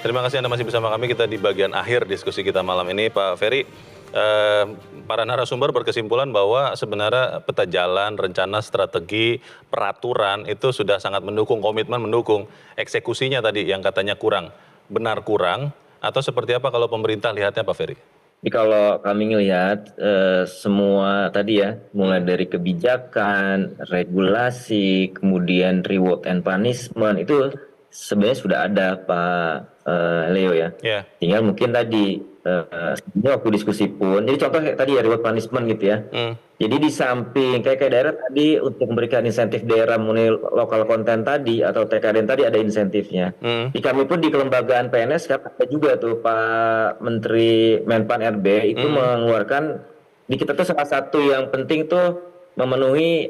Terima kasih Anda masih bersama kami. Kita di bagian akhir diskusi kita malam ini, Pak Ferry. Para narasumber berkesimpulan bahwa sebenarnya peta jalan, rencana, strategi, peraturan itu sudah sangat mendukung, komitmen mendukung. Eksekusinya tadi yang katanya kurang. Benar kurang atau seperti apa kalau pemerintah lihatnya, Pak Ferry? Jadi kalau kami ngelihat semua tadi ya, mulai dari kebijakan, regulasi, kemudian reward and punishment itu sebenarnya sudah ada Pak Leo ya. Yeah. Tinggal mungkin tadi sebenarnya waktu diskusi pun, jadi contoh kayak tadi ya reward punishment gitu ya. Jadi di samping kayak daerah tadi untuk memberikan insentif daerah mengenai lokal konten tadi atau TKDN tadi ada insentifnya. Di kami pun di kelembagaan PNS kan ada juga tuh Pak Menteri Menpan RB itu mengeluarkan di kita tuh salah satu yang penting tuh memenuhi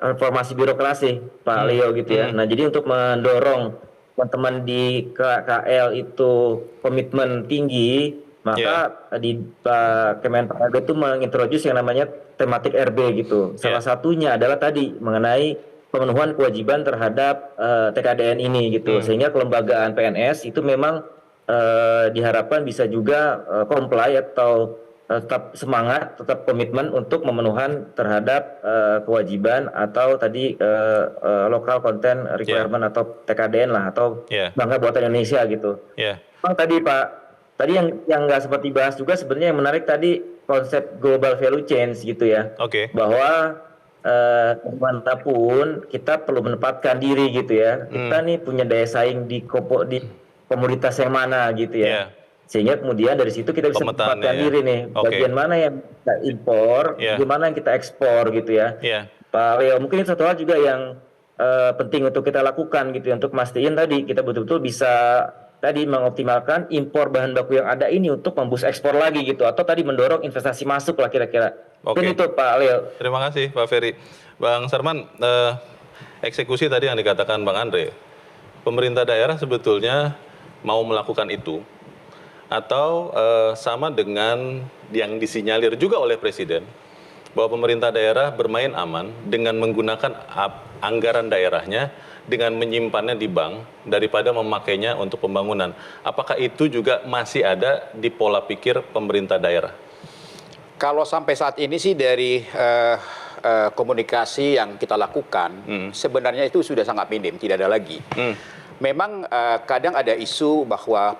reformasi birokrasi Pak Leo gitu ya. Nah jadi untuk mendorong teman-teman di KL itu komitmen tinggi, maka di Kemenpan RB itu mengintroduce yang namanya tematik RB gitu. Salah satunya adalah tadi mengenai pemenuhan kewajiban terhadap TKDN ini gitu. Sehingga kelembagaan PNS itu memang diharapkan bisa juga comply atau tetap semangat, tetap komitmen untuk memenuhan terhadap kewajiban atau tadi local content requirement atau TKDN lah atau bangga buatan Indonesia gitu. Memang tadi Pak, tadi yang nggak sempat dibahas juga sebenarnya yang menarik tadi konsep global value change gitu ya. Bahwa dimanapun kita perlu menempatkan diri gitu ya. Kita nih punya daya saing di komoditas yang mana gitu ya. Sehingga kemudian dari situ kita bisa menempatkan diri nih. Bagian mana yang kita impor, bagaimana yang kita ekspor gitu ya. Pak Leo, mungkin satu hal juga yang penting untuk kita lakukan gitu ya. Untuk mastiin tadi kita betul-betul bisa tadi mengoptimalkan impor bahan baku yang ada ini untuk memboost ekspor lagi gitu. Atau tadi mendorong investasi masuk lah kira-kira. Mungkin itu Pak Leo. Terima kasih Pak Ferry. Bang Sarman, eksekusi tadi yang dikatakan Bang Andre. Pemerintah daerah sebetulnya mau melakukan itu. Atau sama dengan yang disinyalir juga oleh Presiden. Bahwa pemerintah daerah bermain aman dengan menggunakan anggaran daerahnya dengan menyimpannya di bank daripada memakainya untuk pembangunan. Apakah itu juga masih ada di pola pikir pemerintah daerah? Kalau sampai saat ini sih dari komunikasi yang kita lakukan, sebenarnya itu sudah sangat minim, tidak ada lagi. Memang kadang ada isu bahwa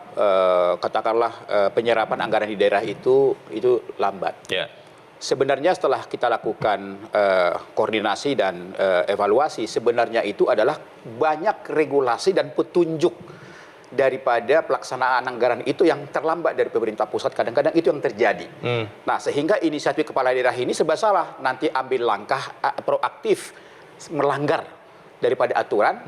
katakanlah penyerapan anggaran di daerah itu lambat. Sebenarnya setelah kita lakukan koordinasi dan evaluasi, sebenarnya itu adalah banyak regulasi dan petunjuk daripada pelaksanaan anggaran itu yang terlambat dari pemerintah pusat. Kadang-kadang itu yang terjadi. Nah, sehingga inisiatif kepala daerah ini serba salah. Nanti ambil langkah proaktif melanggar daripada aturan,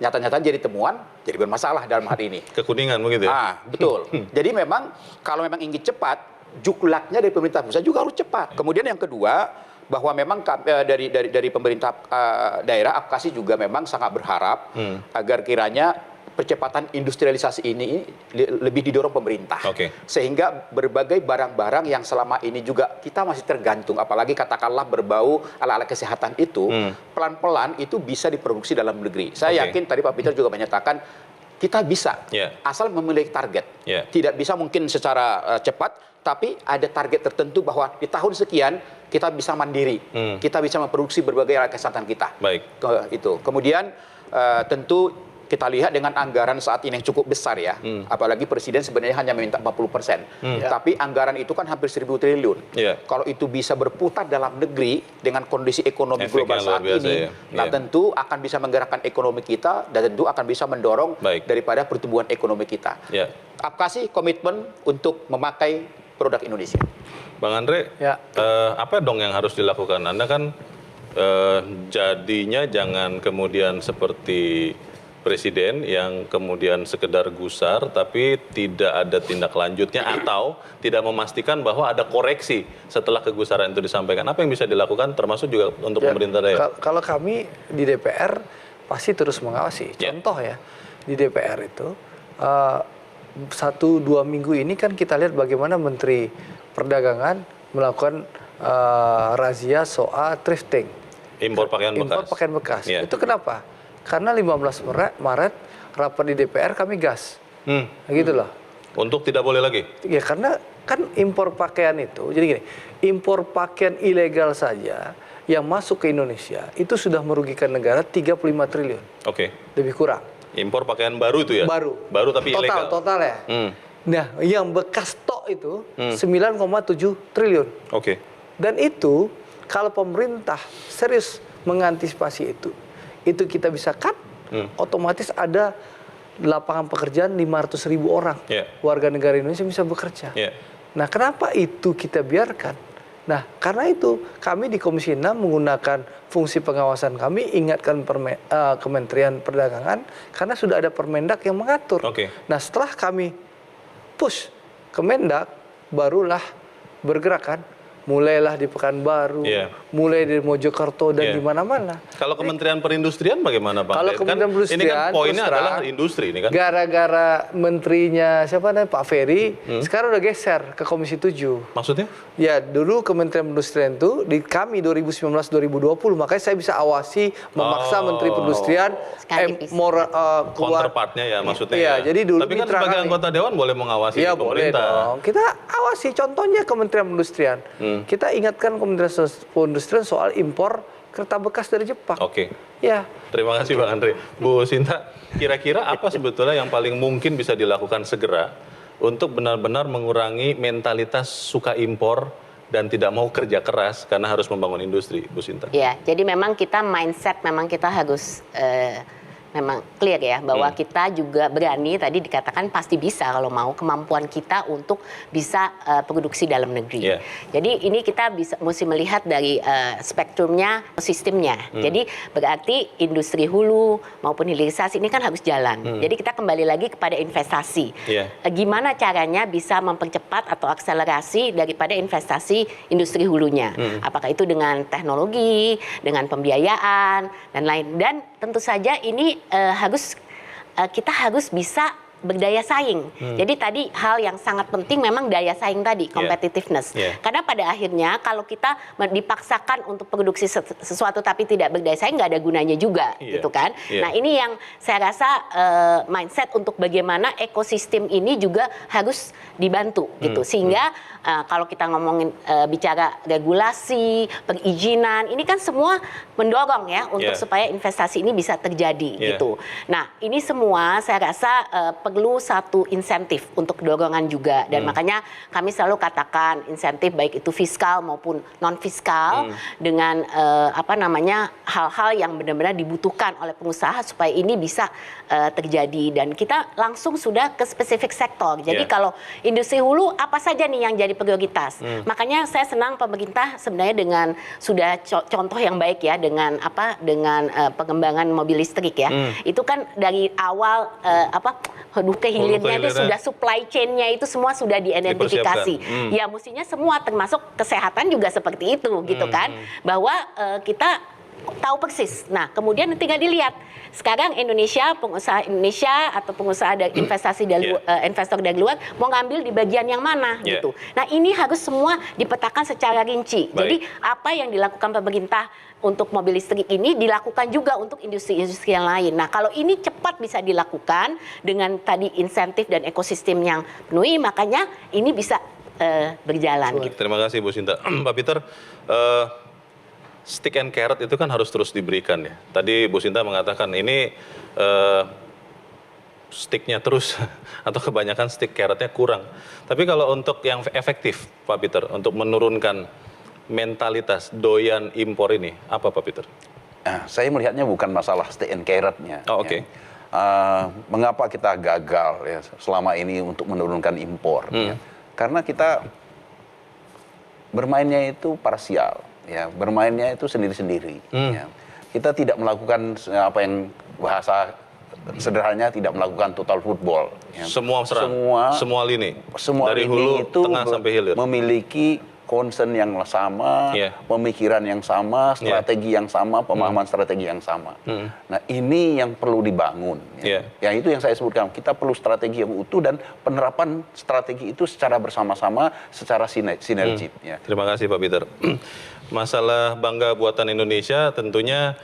nyata-nyata jadi temuan, jadi bermasalah dalam hal ini. Kekuningan begitu ya? Betul. Jadi memang kalau memang ingin cepat, juklaknya dari pemerintah pusat juga harus cepat. Kemudian yang kedua, bahwa memang dari pemerintah daerah, Apkasi juga memang sangat berharap agar kiranya percepatan industrialisasi ini lebih didorong pemerintah. Sehingga berbagai barang-barang yang selama ini juga kita masih tergantung, apalagi katakanlah berbau alat-alat kesehatan itu, pelan-pelan itu bisa diproduksi dalam negeri. Saya yakin tadi Pak Peter juga menyatakan, kita bisa, asal memiliki target. Tidak bisa mungkin secara cepat, tapi ada target tertentu bahwa di tahun sekian kita bisa mandiri, kita bisa memproduksi berbagai alat kesehatan kita. Itu. Kemudian tentu kita lihat dengan anggaran saat ini yang cukup besar ya, apalagi Presiden sebenarnya hanya meminta 40%, tapi anggaran itu kan hampir 1.000 triliun. Kalau itu bisa berputar dalam negeri dengan kondisi ekonomi global saat ini, nah tentu akan bisa menggerakkan ekonomi kita dan tentu akan bisa mendorong daripada pertumbuhan ekonomi kita. Apkasi komitmen untuk memakai produk Indonesia. Bang Andre, apa dong yang harus dilakukan? Anda kan jadinya jangan kemudian seperti Presiden yang kemudian sekedar gusar tapi tidak ada tindak lanjutnya atau tidak memastikan bahwa ada koreksi setelah kegusaran itu disampaikan. Apa yang bisa dilakukan termasuk juga untuk pemerintah daerah? Kalau kami di DPR pasti terus mengawasi. Contoh ya, di DPR itu 1-2 minggu ini kan kita lihat bagaimana Menteri Perdagangan melakukan razia soal thrifting. Impor pakaian bekas. Impor pakaian bekas. Itu kenapa? Karena 15 Maret rapat di DPR kami gas. Nah, gitu loh. Untuk tidak boleh lagi? Ya karena kan impor pakaian itu, jadi gini, impor pakaian ilegal saja yang masuk ke Indonesia itu sudah merugikan negara 35 triliun. Oke. Lebih kurang. Impor pakaian baru itu ya? Baru. Baru tapi ilegal? Total ya. Nah, yang bekas stok itu 9,7 triliun. Oke. Dan itu kalau pemerintah serius mengantisipasi itu kita bisa cut, otomatis ada lapangan pekerjaan 500.000 orang. Warga negara Indonesia bisa bekerja. Nah, kenapa itu kita biarkan? Nah, karena itu kami di Komisi 6 menggunakan fungsi pengawasan kami, ingatkan Kementerian Perdagangan, karena sudah ada Permendak yang mengatur. Nah, setelah kami push Kemendak, barulah bergerak kan. Mulailah di Pekanbaru, mulai di Mojokerto dan di mana-mana. Kalau Kementerian Perindustrian bagaimana, Bang? Kalau Kementerian Perindustrian, ini kan poinnya adalah industri ini kan. Gara-gara menterinya siapa namanya Pak Ferry, sekarang udah geser ke Komisi 7. Maksudnya? Ya, dulu Kementerian Perindustrian itu di kami 2019-2020, makanya saya bisa awasi memaksa Menteri Perindustrian keluar. Counterpartnya ya maksudnya. Iya, jadi dulu tapi kan sebagai anggota dewan boleh mengawasi ya, pemerintah. Boleh dong. Kita awasi contohnya Kementerian Perindustrian. Kita ingatkan Kementerian Perindustrian soal impor kereta bekas dari Jepang. Ya. Terima kasih Bang Andre. Bu Sinta, kira-kira apa sebetulnya yang paling mungkin bisa dilakukan segera untuk benar-benar mengurangi mentalitas suka impor dan tidak mau kerja keras karena harus membangun industri, Bu Sinta? Ya, jadi memang kita mindset memang kita harus memang clear ya bahwa kita juga berani, tadi dikatakan pasti bisa kalau mau, kemampuan kita untuk bisa produksi dalam negeri. Jadi ini kita mesti melihat dari spektrumnya, sistemnya. Jadi berarti industri hulu maupun hilirisasi ini kan harus jalan. Jadi kita kembali lagi kepada investasi. Gimana caranya bisa mempercepat atau akselerasi daripada investasi industri hulunya. Apakah itu dengan teknologi, dengan pembiayaan dan lain. Dan tentu saja ini kita harus bisa berdaya saing. Jadi tadi hal yang sangat penting memang daya saing tadi, competitiveness. Karena pada akhirnya kalau kita dipaksakan untuk produksi sesuatu tapi tidak berdaya saing, nggak ada gunanya juga, gitu kan. Nah, ini yang saya rasa mindset untuk bagaimana ekosistem ini juga harus dibantu, gitu. Sehingga kalau kita ngomongin bicara regulasi, perizinan, ini kan semua mendorong ya untuk supaya investasi ini bisa terjadi, gitu. Nah, ini semua saya rasa perlu satu insentif untuk dorongan juga, dan makanya kami selalu katakan insentif baik itu fiskal maupun non fiskal dengan hal-hal yang benar-benar dibutuhkan oleh pengusaha supaya ini bisa terjadi, dan kita langsung sudah ke spesifik sektor. Jadi kalau industri hulu apa saja nih yang jadi prioritas? Makanya saya senang pemerintah sebenarnya dengan sudah contoh yang baik ya dengan pengembangan mobil listrik ya. Itu kan dari awal ke hilirnya itu sudah supply chain-nya itu semua sudah diidentifikasi. Ya mestinya semua termasuk kesehatan juga seperti itu, gitu kan. Bahwa kita tahu persis. Nah, kemudian tinggal dilihat. Sekarang pengusaha Indonesia atau pengusaha investasi dari investor dari luar mau ngambil di bagian yang mana gitu. Nah, ini harus semua dipetakan secara rinci. Jadi apa yang dilakukan pemerintah untuk mobil listrik ini dilakukan juga untuk industri-industri yang lain. Nah, kalau ini cepat bisa dilakukan dengan tadi insentif dan ekosistem yang penuhi, makanya ini bisa berjalan. Gitu. Terima kasih Bu Sinta. Pak Peter, stick and carrot itu kan harus terus diberikan ya. Tadi Bu Sinta mengatakan ini sticknya terus atau kebanyakan stick carrotnya kurang. Tapi kalau untuk yang efektif, Pak Peter, untuk menurunkan mentalitas doyan impor ini, apa Pak Peter? Saya melihatnya bukan masalah stick and carrot-nya. Mengapa kita gagal ya selama ini untuk menurunkan impor? Ya? Karena kita bermainnya itu parsial. Ya, bermainnya itu sendiri-sendiri. Ya. Kita tidak melakukan apa yang bahasa sederhananya tidak melakukan total football. Ya. Semua lini. Semua dari lini hulu, itu tengah sampai hilir. Memiliki concern yang sama, pemikiran yang sama, strategi yang sama, pemahaman strategi yang sama. Nah, ini yang perlu dibangun. Ya. Yang itu yang saya sebutkan, kita perlu strategi yang utuh dan penerapan strategi itu secara bersama-sama, secara sinergi. Ya. Terima kasih Pak Peter. Masalah bangga buatan Indonesia tentunya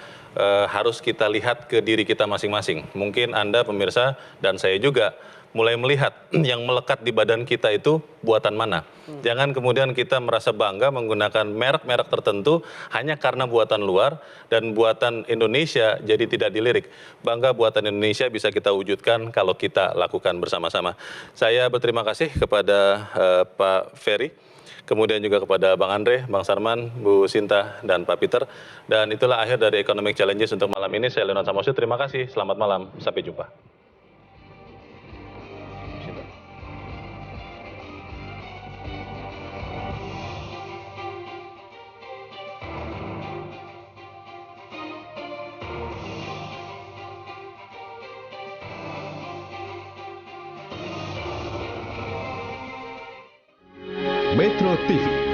harus kita lihat ke diri kita masing-masing. Mungkin Anda pemirsa dan saya juga mulai melihat yang melekat di badan kita itu buatan mana. Jangan kemudian kita merasa bangga menggunakan merek-merek tertentu hanya karena buatan luar dan buatan Indonesia jadi tidak dilirik. Bangga buatan Indonesia bisa kita wujudkan kalau kita lakukan bersama-sama. Saya berterima kasih kepada Pak Ferry, kemudian juga kepada Bang Andre, Bang Sarman, Bu Sinta, dan Pak Peter. Dan itulah akhir dari Economic Challenges untuk malam ini. Saya Leonard Samosir, terima kasih, selamat malam, sampai jumpa. Metro TV